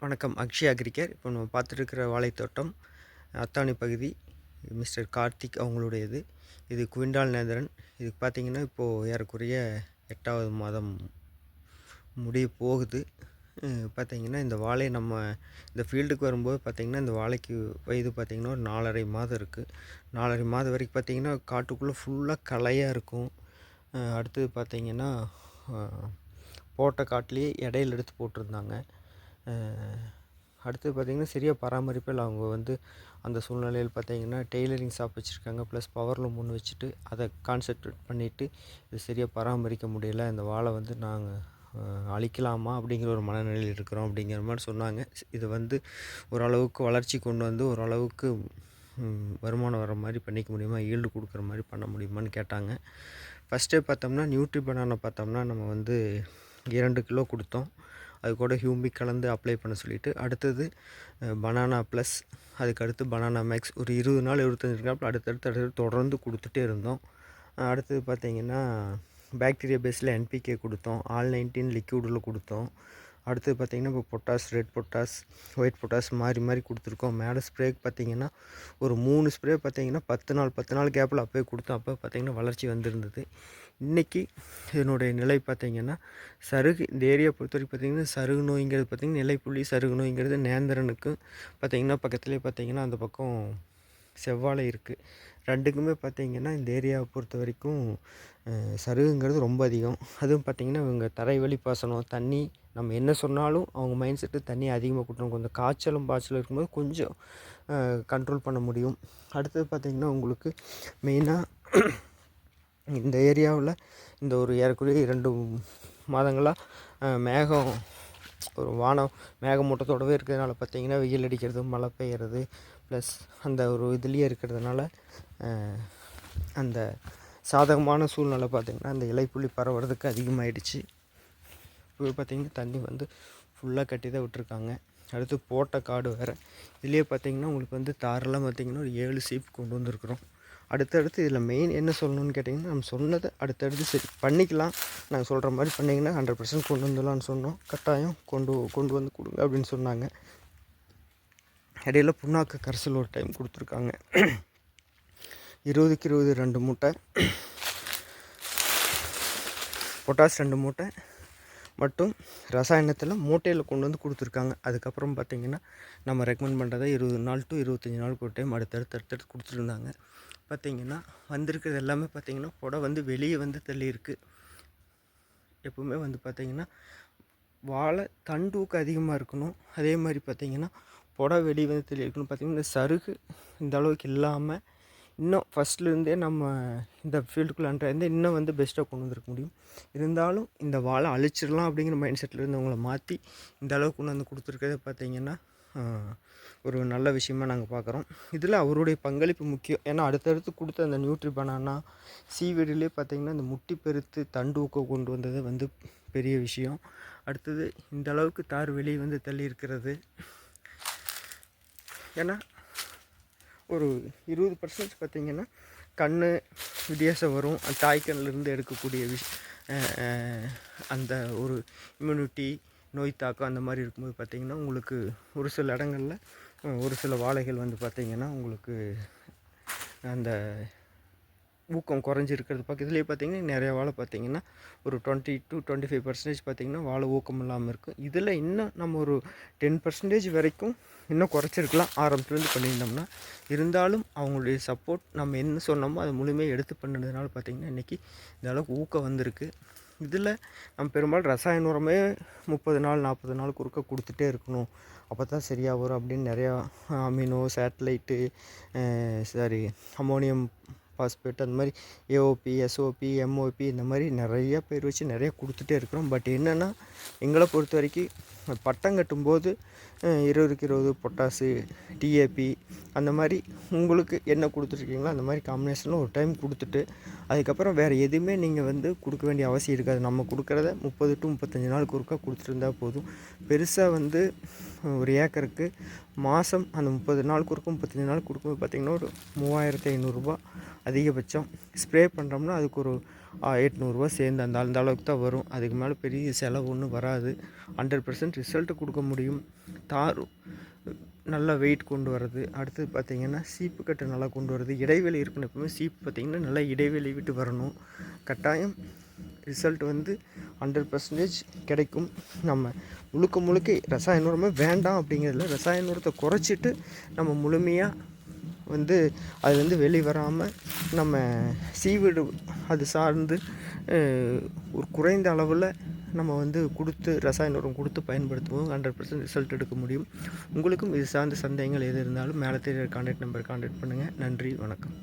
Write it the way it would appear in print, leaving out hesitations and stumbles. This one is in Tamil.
வணக்கம். அக்ஷய் அக்ரிகேர். இப்போ நம்ம பார்த்துட்டுருக்கிற வாழைத்தோட்டம் அத்தானி பகுதி மிஸ்டர் கார்த்திக் அவங்களுடையது. இது குவிண்டால் நேந்திரன். இதுக்கு பார்த்திங்கன்னா இப்போது ஏறக்குறைய 8வது மாதம் முடிய போகுது. பார்த்திங்கன்னா இந்த வாழை நம்ம இந்த ஃபீல்டுக்கு வரும்போது பார்த்திங்கன்னா இந்த வாழைக்கு வயது பார்த்திங்கன்னா ஒரு 4.5 மாதம் இருக்குது. 4.5 மாதம் வரைக்கும் பார்த்திங்கன்னா காட்டுக்குள்ளே ஃபுல்லாக களையாக இருக்கும். அடுத்தது பார்த்திங்கன்னா போட்ட காட்டிலேயே இடையில எடுத்து போட்டிருந்தாங்க. அடுத்து பார்த்திங்கன்னா சரியாக பராமரிப்பில் அவங்க அந்த சூழ்நிலையில் பார்த்திங்கன்னா டெய்லரிங் ஷாப் வச்சுருக்காங்க. ப்ளஸ் பவர் லூம் ஒன்று வச்சுட்டு அதை கான்சென்ட்ரேட் பண்ணிவிட்டு இது சரியாக பராமரிக்க முடியல, இந்த வாழை நாங்கள் அழிக்கலாமா அப்படிங்கிற ஒரு மனநிலையில் இருக்கிறோம் அப்படிங்கிற மாதிரி சொன்னாங்க. இது ஓரளவுக்கு வளர்ச்சி கொண்டு வந்து ஓரளவுக்கு வருமானம் வர மாதிரி பண்ணிக்க முடியுமா, ஈல்டு கொடுக்குற மாதிரி பண்ண முடியுமான்னு கேட்டாங்க. ஃபஸ்ட்டே பார்த்தோம்னா நியூட்ரி பனானா பார்த்தோம்னா நம்ம 2 கிலோ கொடுத்தோம். அது கூட ஹியூமிக் கலந்து அப்ளை பண்ண சொல்லிவிட்டு, அடுத்தது பனானா ப்ளஸ், அதுக்கடுத்து பனானா மேக்ஸ் ஒரு 20 நாள் 25 நாள் அடுத்தடுத்து தொடர்ந்து கொடுத்துட்டே இருந்தோம். அடுத்தது பார்த்திங்கன்னா பாக்டீரியா பேஸில் என்பிகே கொடுத்தோம். ஆல்-19 லிக்யூடில் கொடுத்தோம். அடுத்தது பார்த்திங்கன்னா இப்போ potash, red potash, white potash மாறி மாறி கொடுத்துருக்கோம். மேலே ஸ்ப்ரேக்கு பார்த்திங்கன்னா ஒரு 3 ஸ்ப்ரே பார்த்திங்கன்னா 10 நாள் கேப்பில் அப்போயே கொடுத்தோம். அப்போ பார்த்திங்கன்னா வளர்ச்சி வந்திருந்தது. இன்றைக்கி இதனுடைய நிலை பார்த்திங்கன்னா சருகு, இந்த ஏரியா பொறுத்தவரைக்கும் பார்த்திங்கன்னா சருகு நோய்ங்கிறது பார்த்திங்கன்னா நிலைப்புள்ளி சருகு நோய்ங்கிறது நேந்திரனுக்கு பார்த்திங்கன்னா பக்கத்துலேயே பார்த்திங்கன்னா அந்த பக்கம் செவ்வாழை இருக்குது. ரெண்டுக்குமே பார்த்திங்கன்னா இந்த ஏரியாவை பொறுத்த வரைக்கும் சருகுங்கிறது ரொம்ப அதிகம். அதுவும் பார்த்திங்கன்னா இவங்க தரைவழி பாசனம் தண்ணி நம்ம என்ன சொன்னாலும் அவங்க மைண்ட் செட்டு தண்ணி அதிகமாக கொடுத்தணும். கொஞ்சம் காய்ச்சலும் இருக்கும்போது கொஞ்சம் கண்ட்ரோல் பண்ண முடியும். அடுத்தது பார்த்திங்கன்னா உங்களுக்கு மெயினாக இந்த ஏரியாவில் இந்த ஒரு ஏறக்குறைய 2 மாதங்களாக ஒரு மேகமூட்டத்தோடவே இருக்கிறதுனால பார்த்திங்கன்னா வெயில் அடிக்கிறது, மழை பெய்கிறது, ப்ளஸ் அந்த ஒரு இதுலேயே இருக்கிறதுனால அந்த சாதகமான சூழ்நிலை பார்த்திங்கன்னா அந்த இலைப்புள்ளி பரவுறதுக்கு அதிகமாகிடுச்சு. இப்போ பார்த்திங்கன்னா தண்ணி ஃபுல்லாக கட்டி தான் விட்டுருக்காங்க. அடுத்து போட்ட காடு வேறு. இதுலேயே பார்த்திங்கன்னா உங்களுக்கு தாரெல்லாம் பார்த்திங்கன்னா ஒரு 7 சீப் கொண்டு வந்திருக்குறோம். அடுத்தடுத்து இதில் மெயின் என்ன சொல்லணும்னு கேட்டிங்கன்னா, நம்ம சொன்னதை அடுத்தடுத்து சரி பண்ணிக்கலாம், நாங்கள் சொல்கிற மாதிரி பண்ணிங்கன்னா 100% கொண்டு வந்துடலான்னு சொன்னோம். கட்டாயம் கொண்டு வந்து கொடுங்க அப்படின்னு சொன்னாங்க. இடையில புண்ணாக்கு கரைசல் ஒரு டைம் கொடுத்துருக்காங்க. 20க்கு 20 2 மூட்டை, பொட்டாஸ் 2 மூட்டை மட்டும் ரசாயனத்தில் மூட்டையில் கொண்டு வந்து கொடுத்துருக்காங்க. அதுக்கப்புறம் பார்த்திங்கன்னா நம்ம ரெக்கமெண்ட் பண்ணுறதை 20 நாள் டு 25 நாளுக்கு ஒரு டைம் அடுத்தடுத்து கொடுத்துருந்தாங்க. பார்த்திங்கன்னா வந்திருக்கிறது எல்லாமே பார்த்திங்கன்னா புடை வெளியே தள்ளியிருக்கு. எப்பவுமே பார்த்திங்கன்னா வாழை தண்டூக்கு அதிகமாக இருக்கணும். அதே மாதிரி பார்த்திங்கன்னா புடை வெளியே தள்ளி இருக்கணும். பார்த்திங்கன்னா இந்த சருகு இந்த அளவுக்கு இல்லாமல் இன்னும் ஃபஸ்ட்லேருந்தே நம்ம இந்த ஃபீல்டுக்குள்ளே இருந்து இன்னும் பெஸ்ட்டாக கொண்டு வந்திருக்க முடியும். இருந்தாலும் இந்த வாழை அழிச்சிடலாம் அப்படிங்கிற மைண்ட் செட்டில் இருந்தவங்களை மாற்றி இந்த அளவுக்கு கொண்டு வந்து கொடுத்துருக்கிறத பார்த்திங்கன்னா ஒரு நல்ல விஷயமாக நாங்கள் பார்க்குறோம். இதில் அவருடைய பங்களிப்பு முக்கியம். ஏன்னா அடுத்தடுத்து கொடுத்த அந்த நியூட்ரி பனானா சீவீடுலேயே பார்த்திங்கன்னா இந்த முட்டி பெருத்து தண்டு ஊக்க கொண்டு வந்தது பெரிய விஷயம். அடுத்தது இந்த அளவுக்கு தார் வெளியே தள்ளி இருக்கிறது. ஏன்னா ஒரு 20% பார்த்திங்கன்னா கண் வித்தியாசம் வரும். தாய்க்கண்ணிலிருந்து எடுக்கக்கூடிய அந்த ஒரு இம்யூனிட்டி நோய் தாக்கம் அந்த மாதிரி இருக்கும்போது பார்த்திங்கன்னா உங்களுக்கு ஒரு சில இடங்களில் ஒரு சில வாழைகள் பார்த்திங்கன்னா உங்களுக்கு அந்த ஊக்கம் குறைஞ்சிருக்கிறது பக்கத்துலேயே பார்த்திங்கன்னா நிறைய வாழை பார்த்திங்கன்னா ஒரு 20 to 25% பார்த்திங்கன்னா வாழை ஊக்கம் இல்லாமல் இருக்கும். இதில் இன்னும் நம்ம ஒரு 10% வரைக்கும் இன்னும் குறைச்சிருக்கலாம் ஆரம்பத்துலேருந்து பண்ணியிருந்தோம்னா. இருந்தாலும் அவங்களுடைய சப்போர்ட் நம்ம என்ன சொன்னோமோ அதை முழுமையாக எடுத்து பண்ணுறதுனால பார்த்திங்கன்னா இன்றைக்கி இந்த அளவுக்கு ஊக்கம் வந்திருக்கு. இதில் நம்ம பெரும்பாலும் ரசாயன உரமே 30 நாள் 40 நாளுக்கு ஒருக்க கொடுத்துட்டே இருக்கணும், அப்போ தான் சரியாக வரும் அப்படின்னு நிறையா அமினோ சேட்டலைட்டு அமோனியம் பாஸ்பேட் அந்த மாதிரி ஏஓபி எஸ்ஓபி எம்ஓபி இந்த மாதிரி நிறையா பேர் வச்சு நிறையா கொடுத்துட்டே இருக்கிறோம். பட் என்னென்னா எங்களை பொறுத்த வரைக்கும் பட்டம் கட்டும்போது 20க்கு 20 பொட்டாசு டிஏபி அந்த மாதிரி உங்களுக்கு என்ன கொடுத்துருக்கீங்களோ அந்த மாதிரி காம்பினேஷனில் ஒரு டைம் கொடுத்துட்டு அதுக்கப்புறம் வேறு எதுவுமே நீங்கள் கொடுக்க வேண்டிய அவசியம் இருக்காது. நம்ம கொடுக்குறத 30 to 35 நாளுக்கு ஒருக்கா கொடுத்துருந்தா போதும். பெருசாக ஒரு ஏக்கருக்கு மாதம் அந்த 30 நாளுக்கு ஒருக்கும் 35 நாளுக்கு கொடுக்கும்போது பார்த்திங்கன்னா ஒரு 3500 ரூபா அதிகபட்சம். ஸ்ப்ரே பண்ணுறோம்னா அதுக்கு ஒரு 800 சேர்ந்து அந்த அளவுக்கு தான் வரும். அதுக்கு மேலே பெரிய செலவு ஒன்றும் வராது. 100% ரிசல்ட்டு கொடுக்க முடியும். தார் நல்லா வெயிட் கொண்டு வர்றது. அடுத்தது பார்த்திங்கன்னா சீப்பு கட்டு நல்லா கொண்டு வர்றது. இடைவெளி இருக்கணும். எப்பவுமே சீப்பு பார்த்திங்கன்னா நல்லா இடைவெளி விட்டு வரணும். கட்டாயம் ரிசல்ட் வந்து 100% கிடைக்கும். நம்ம முழுக்க ரசாயன உரமே வேண்டாம் அப்படிங்கிறதுல ரசாயன உரத்தை குறைச்சிட்டு நம்ம முழுமையாக வந்து அதுலேருந்து வெளியே வராமல் நம்ம சீவீடு அது சார்ந்து ஒரு குறைந்த அளவில் நம்ம வந்து கொடுத்து ரசாயன உரம் கொடுத்து பயன்படுத்துவோம். 100% ரிசல்ட் எடுக்க முடியும். உங்களுக்கும் இது சார்ந்த சந்தேகங்கள் எது இருந்தாலும் மேலே தெரியுற கான்டாக்ட் நம்பர் கான்டாக்ட் பண்ணுங்கள். நன்றி, வணக்கம்.